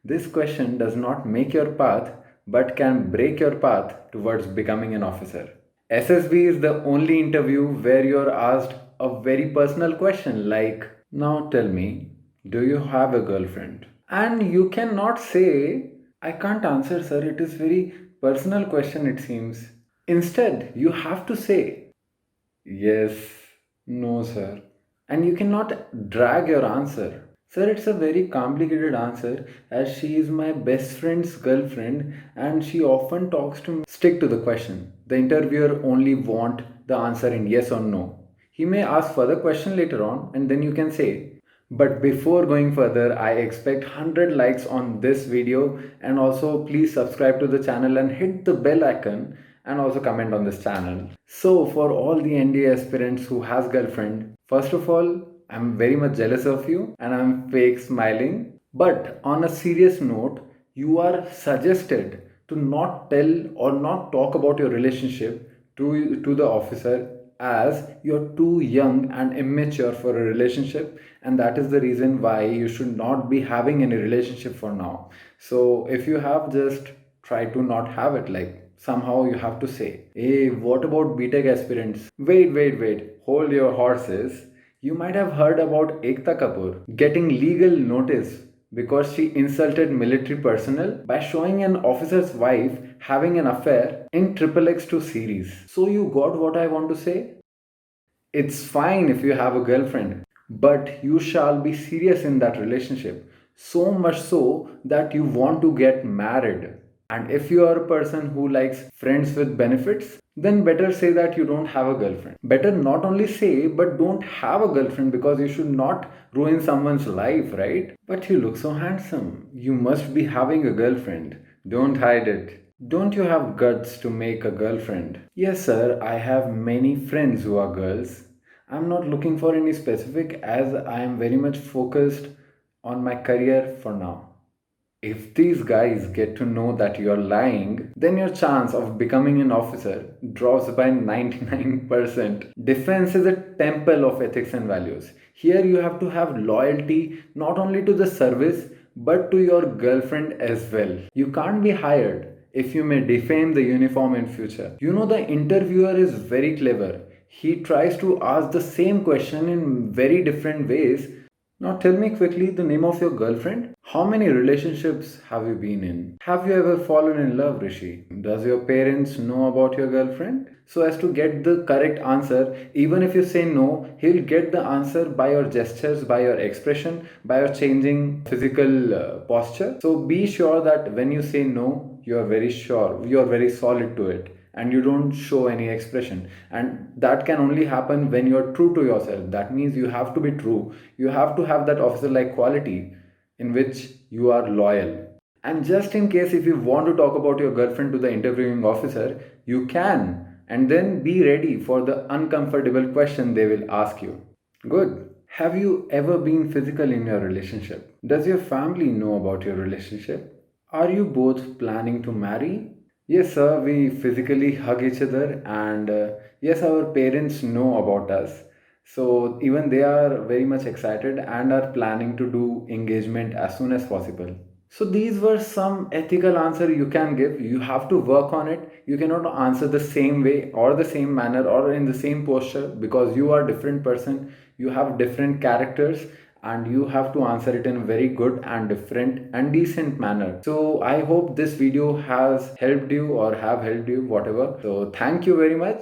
This question does not make your path but can break your path towards becoming an officer. SSB is the only interview where you're asked a very personal question like, now tell me, do you have a girlfriend? And you cannot say, I can't answer, sir. It is very personal question, it seems. Instead, you have to say, yes, no, sir. And you cannot drag your answer. Sir, it's a very complicated answer as she is my best friend's girlfriend and she often talks to me. Stick to the question. The interviewer only want the answer in yes or no. He may ask further question later on and then you can say, but before going further, I expect 100 likes on this video and also please subscribe to the channel and hit the bell icon and also comment on this channel. So for all the NDA aspirants who has girlfriend, first of all, I'm very much jealous of you and I'm fake smiling. But on a serious note, you are suggested to not tell or not talk about your relationship to the officer as you're too young and immature for a relationship, and that is the reason why you should not be having any relationship for now. So if you have, just try to not have it. Like somehow you have to say, hey, what about BTech aspirants? Wait, hold your horses. You might have heard about Ekta Kapoor getting legal notice because she insulted military personnel by showing an officer's wife having an affair in Triple X2 series. So you got what I want to say? It's fine if you have a girlfriend, but you shall be serious in that relationship. So much so that you want to get married. And if you are a person who likes friends with benefits, then better say that you don't have a girlfriend. Better not only say, but don't have a girlfriend because you should not ruin someone's life, right? But you look so handsome. You must be having a girlfriend. Don't hide it. Don't you have guts to make a girlfriend? Yes, sir, I have many friends who are girls. I'm not looking for any specific as I am very much focused on my career for now. If these guys get to know that you're lying, then your chance of becoming an officer drops by 99%. Defense is a temple of ethics and values. Here you have to have loyalty not only to the service but to your girlfriend as well. You can't be hired if you may defame the uniform in future. You know, the interviewer is very clever. He tries to ask the same question in very different ways. Now tell me quickly the name of your girlfriend. How many relationships have you been in? Have you ever fallen in love, Rishi? Does your parents know about your girlfriend? So as to get the correct answer, even if you say no, he'll get the answer by your gestures, by your expression, by your changing physical posture. So be sure that when you say no, you are very sure, you are very solid to it and you don't show any expression, and that can only happen when you're true to yourself. That means you have to be true, you have to have that officer like quality in which you are loyal. And just in case if you want to talk about your girlfriend to the interviewing officer, you can, and then be ready for the uncomfortable question they will ask you. Good. Have you ever been physical in your relationship? Does your family know about your relationship? Are you both planning to marry? Yes, sir, we physically hug each other, and yes, our parents know about us. So, even they are very much excited and are planning to do engagement as soon as possible. So, these were some ethical answer you can give. You have to work on it. You cannot answer the same way or the same manner or in the same posture because you are different person. You have different characters and you have to answer it in a very good and different and decent manner. So I hope this video has helped you or have helped you, whatever. So thank you very much.